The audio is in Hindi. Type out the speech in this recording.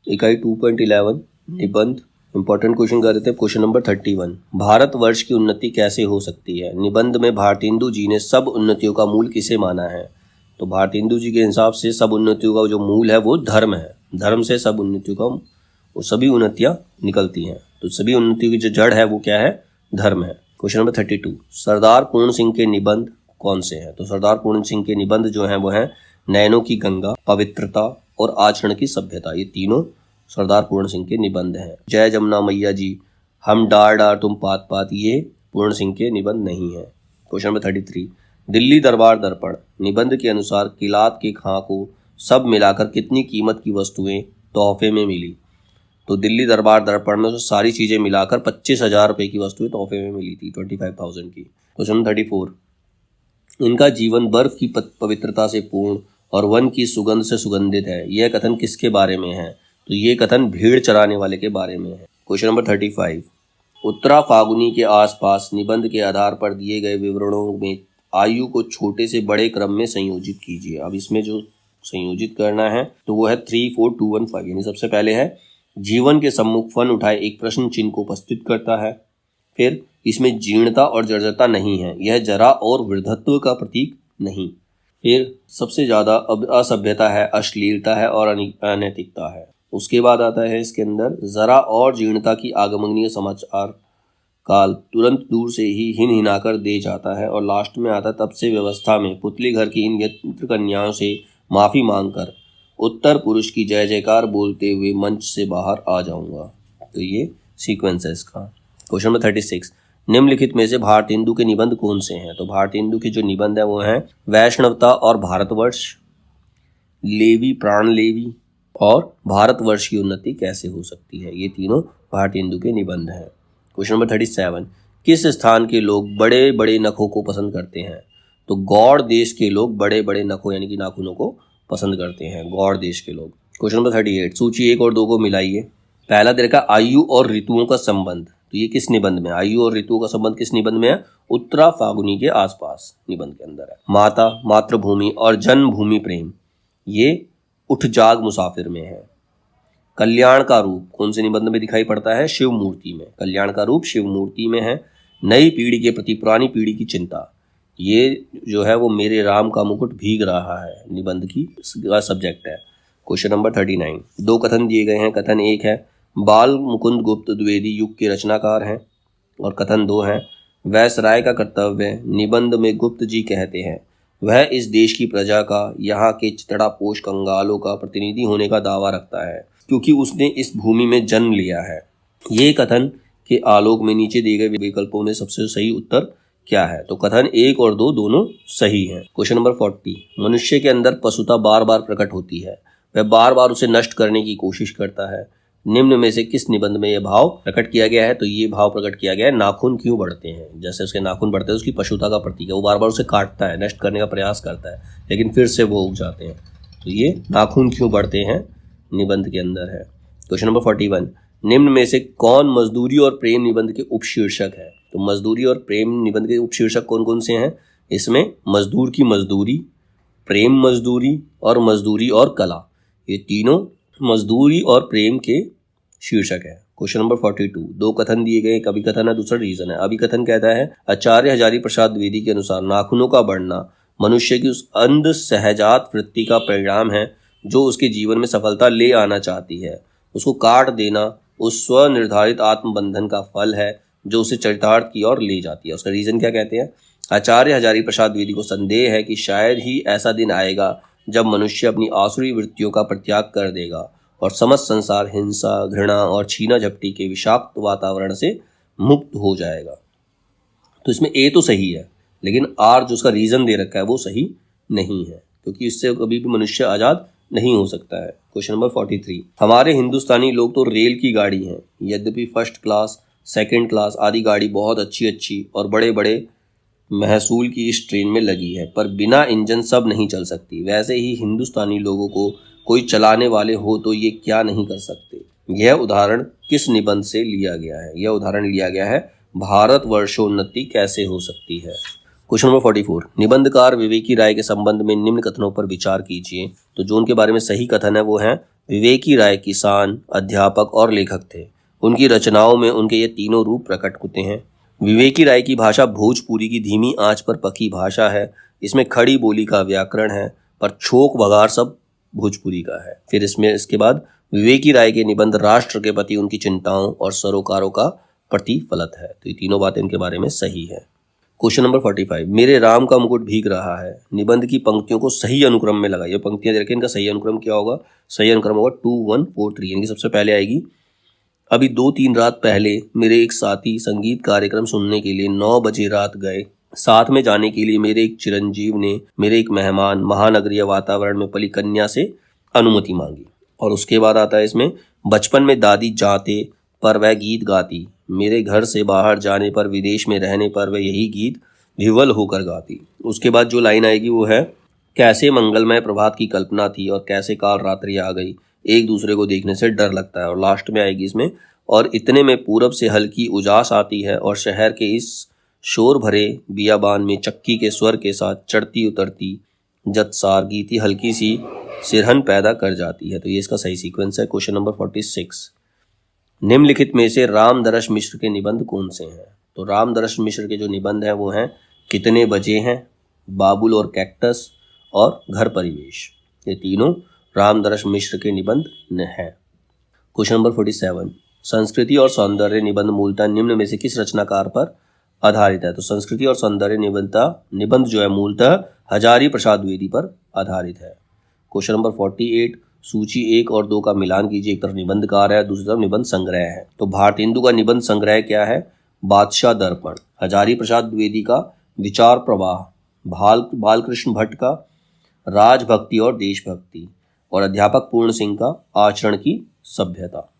इकाई 2.11 निबंध इंपॉर्टेंट क्वेश्चन कर देते हैं। क्वेश्चन नंबर 31, भारतवर्ष की उन्नति कैसे हो सकती है? निबंध में भारतेंदु जी ने सब उन्नतियों का मूल किसे माना है? तो भारतेंदु जी के हिसाब से सब उन्नतियों का जो मूल है वो धर्म है। धर्म से सब उन्नतियों का वो सभी उन्नतियां निकलती हैं। तो सभी उन्नतियों की जो जड़ है वो क्या है? धर्म है। क्वेश्चन नंबर 32, सरदार पूर्ण सिंह के निबंध कौन से हैं? तो सरदार पूर्ण सिंह के निबंध जो हैं वो हैं नयनों की गंगा, पवित्रता और आचरण की सभ्यता। ये तीनों सरदार पूर्ण सिंह के निबंध हैं। जय जमुना मैया जी, हम डार डार तुम पात पात, ये पूर्ण सिंह के निबंध नहीं है। क्वेश्चन नंबर 33, दिल्ली दरबार दर्पण निबंध के अनुसार किलात के खां को सब मिलाकर कितनी कीमत की वस्तुएं तोहफे में मिली? तो दिल्ली दरबार दर्पण में सारी चीजें मिलाकर 25,000 रुपए की वस्तुएं तोहफे में मिली थी, 25,000 की। क्वेश्चन नंबर 34, इनका जीवन बर्फ की पवित्रता से पूर्ण और वन की सुगंध से सुगंधित है। यह कथन किसके बारे में है? तो ये कथन भीड़ चराने वाले के बारे में है। क्वेश्चन नंबर 35, उत्तरा फागुनी के आसपास निबंध के आधार पर दिए गए विवरणों में आयु को छोटे से बड़े क्रम में संयोजित कीजिए। अब इसमें जो संयोजित करना है तो वो है 3, 4, 2, 1, 5। यानी सबसे पहले है जीवन के सम्मुख फन उठाए एक प्रश्न चिन्ह को उपस्थित करता है। फिर इसमें जीर्णता और जर्जरता नहीं है, यह जरा और वृद्धत्व का प्रतीक नहीं। फिर सबसे ज्यादा असभ्यता है, अश्लीलता है और अनैतिकता है। उसके बाद आता है इसके अंदर जरा और जीर्णता की आगमनीय समाचार काल तुरंत दूर से ही हिन हिनाकर दे जाता है। और लास्ट में आता है तब से व्यवस्था में पुतली घर की इन यत्र कन्याओं से माफी मांगकर उत्तर पुरुष की जय जयकार बोलते हुए मंच से बाहर आ जाऊंगा। तो ये सीक्वेंस है इसका। क्वेश्चन नंबर 36, निम्नलिखित में से भारतेंदु के निबंध कौन से हैं? तो भारतेंदु के जो निबंध है वो हैं वैष्णवता और भारतवर्ष, लेवी प्राण लेवी और भारतवर्ष की उन्नति कैसे हो सकती है। ये तीनों भारतेंदु के निबंध हैं। क्वेश्चन नंबर 37, किस स्थान के लोग बड़े बड़े नखों को पसंद करते हैं? तो गौड़ देश के लोग बड़े बड़े नखों यानी कि नाखूनों को पसंद करते हैं, गौड़ देश के लोग। क्वेश्चन नंबर 38, सूची 1 और 2 को मिलाइए। पहला दे रखा आयु और ऋतुओं का संबंध। तो ये किस निबंध में? आयु और ऋतुओं का संबंध किस निबंध में है? उत्तरा फागुनी के आसपास निबंध के अंदर है। माता, मातृभूमि और जन्मभूमि प्रेम, ये उठ जाग मुसाफिर में है। कल्याण का रूप कौन से निबंध में दिखाई पड़ता है? शिव मूर्ति में। कल्याण का रूप शिव मूर्ति में है। नई पीढ़ी के प्रति पुरानी पीढ़ी की चिंता, ये जो है वो मेरे राम का मुकुट भीग रहा है निबंध की सब्जेक्ट है। क्वेश्चन नंबर 39, 2 कथन दिए गए हैं। कथन 1 है बाल मुकुंद गुप्त द्विवेदी युग के रचनाकार हैं और कथन 2 है वैसराय का कर्तव्य निबंध में गुप्त जी कहते हैं वह इस देश की प्रजा का, यहाँ के चितड़ापोश कंगालों का प्रतिनिधि होने का दावा रखता है क्योंकि उसने इस भूमि में जन्म लिया है। ये कथन के आलोक में नीचे दिए गए विकल्पों में सबसे सही उत्तर क्या है? तो कथन 1 और 2 दोनों सही हैं। क्वेश्चन नंबर 40, मनुष्य के अंदर पशुता बार बार प्रकट होती है, वह बार बार उसे नष्ट करने की कोशिश करता है। निम्न में से किस निबंध में यह भाव प्रकट किया गया है? तो ये भाव प्रकट किया गया है नाखून क्यों बढ़ते हैं। जैसे उसके नाखून बढ़ते हैं उसकी पशुता का प्रतीक है, वो बार बार उसे काटता है, नष्ट करने का प्रयास करता है, लेकिन फिर से वो उग जाते हैं। तो ये नाखून क्यों बढ़ते हैं निबंध के अंदर है। क्वेश्चन नंबर 41, निम्न में से कौन मजदूरी और प्रेम निबंध के उपशीर्षक है? तो मजदूरी और प्रेम निबंध के उपशीर्षक कौन कौन से हैं? इसमें मजदूर की मजदूरी, प्रेम मजदूरी और मजदूरी और कला, ये तीनों मजदूरी और प्रेम के शीर्षक है। क्वेश्चन नंबर 42, 2 कथन दिए गए, एक अभिकथन है दूसरा रीजन है। अभिकथन कहता है आचार्य हजारी प्रसाद द्विवेदी के अनुसार नाखूनों का बढ़ना मनुष्य की उस अंध सहजात वृत्ति का परिणाम है जो उसके जीवन में सफलता ले आना चाहती है। उसको काट देना उस स्वनिर्धारित आत्मबंधन का फल है जो उसे चरितार्थ की ओर ले जाती है। उसका रीजन क्या कहते हैं? आचार्य हजारी प्रसाद द्विवेदी को संदेह है कि शायद ही ऐसा दिन आएगा जब मनुष्य अपनी आसुरी वृत्तियों का परित्याग कर देगा और समस्त संसार हिंसा, घृणा और छीना झपटी के विषाक्त वातावरण से मुक्त हो जाएगा। तो इसमें ए तो सही है, लेकिन आर जो उसका रीजन दे रखा है वो सही नहीं है, क्योंकि इससे कभी भी मनुष्य आजाद नहीं हो सकता है। क्वेश्चन नंबर 43, हमारे हिंदुस्तानी लोग तो रेल की गाड़ी हैं, यद्यपि फर्स्ट क्लास, सेकंड क्लास आदि गाड़ी बहुत अच्छी और बड़े बड़े महसूल की इस ट्रेन में लगी है, पर बिना इंजन सब नहीं चल सकती। वैसे ही हिंदुस्तानी लोगों को कोई चलाने वाले हो तो ये क्या नहीं कर सकते। यह उदाहरण किस निबंध से लिया गया है? यह उदाहरण लिया गया है भारतवर्षोन्नति कैसे हो सकती है। क्वेश्चन नंबर 44, निबंधकार विवेकी राय के संबंध में निम्न कथनों पर विचार कीजिए। तो जो उनके बारे में सही कथन है वो है विवेकी राय किसान, अध्यापक और लेखक थे। उनकी रचनाओं में उनके ये तीनों रूप प्रकट होते हैं। विवेकी राय की भाषा भोजपुरी की धीमी आंच पर पकी भाषा है। इसमें खड़ी बोली का व्याकरण है, पर छोक बघार सब भोजपुरी का है। फिर इसके बाद विवेकी राय के निबंध राष्ट्र के प्रति उनकी चिंताओं और सरोकारों का प्रतिफलित है। तो ये तीनों बातें इनके बारे में सही है। क्वेश्चन नंबर 45, मेरे राम का मुकुट भीग रहा है। निबंध की पंक्तियों को सही अनुक्रम में लगाइए। पंक्तियां दे रखी हैं, इनका सही अनुक्रम क्या होगा? सही अनुक्रम होगा 2 1 4 3। यानी कि सबसे पहले आएगी, अभी 2-3 रात पहले मेरे एक साथी संगीत कार्यक्रम सुनने के लिए 9 बजे रात गए। साथ में जाने के लिए मेरे एक चिरंजीव ने मेरे एक मेहमान महानगरीय वातावरण में पली कन्या से अनुमति मांगी। और उसके बाद आता है इसमें, बचपन में दादी जाते पर वह गीत गाती, मेरे घर से बाहर जाने पर, विदेश में रहने पर वह यही गीत विह्वल होकर गाती। उसके बाद जो लाइन आएगी वो है, कैसे मंगलमय प्रभात की कल्पना थी और कैसे काल रात्रि आ गई, एक दूसरे को देखने से डर लगता है। और लास्ट में आएगी इसमें, और इतने में पूरब से हल्की उजास आती है और शहर के इस शोर भरे बियाबान में चक्की के स्वर के साथ चढ़ती उतरती जतसार गीती हल्की सी सिरहन पैदा कर जाती है। तो ये इसका सही सीक्वेंस है। क्वेश्चन नंबर 46, निम्नलिखित में से रामदरस मिश्र के निबंध कौन से हैं? तो रामदरस मिश्र के जो निबंध हैं वो हैं, कितने बजे हैं, बाबुल और कैक्टस और घर परिवेश। ये तीनों रामदरस मिश्र के निबंध हैं। क्वेश्चन नंबर 47, संस्कृति और सौंदर्य निबंध मूलतः निम्न में से किस रचनाकार पर आधारित है? तो संस्कृति और सौंदर्य निबंध जो है मूलतः हजारी प्रसाद द्विवेदी पर आधारित है। क्वेश्चन नंबर 48, सूची 1 और 2 का मिलान कीजिए। एक तरफ निबंधकार है, दूसरी तरफ निबंध संग्रह है। तो भारतेंदु का निबंध संग्रह क्या है? बादशाह दर्पण। हजारी प्रसाद द्विवेदी का विचार प्रवाह। बालकृष्ण भट्ट का राजभक्ति और देशभक्ति। और अध्यापक पूर्ण सिंह का आचरण की सभ्यता।